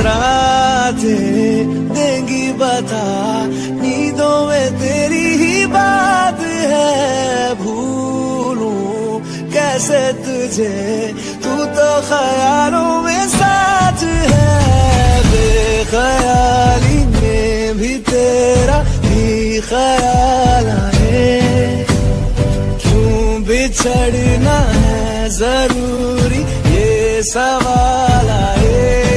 रातें देंगी बता, नींदों में तेरी ही बात है। भूलूं कैसे तुझे, तू तो ख्यालों में साथ है। बेख्याली में भी तेरा ही ख्याल आए, क्यों बिछड़ना है जरूरी ये सवाल आए।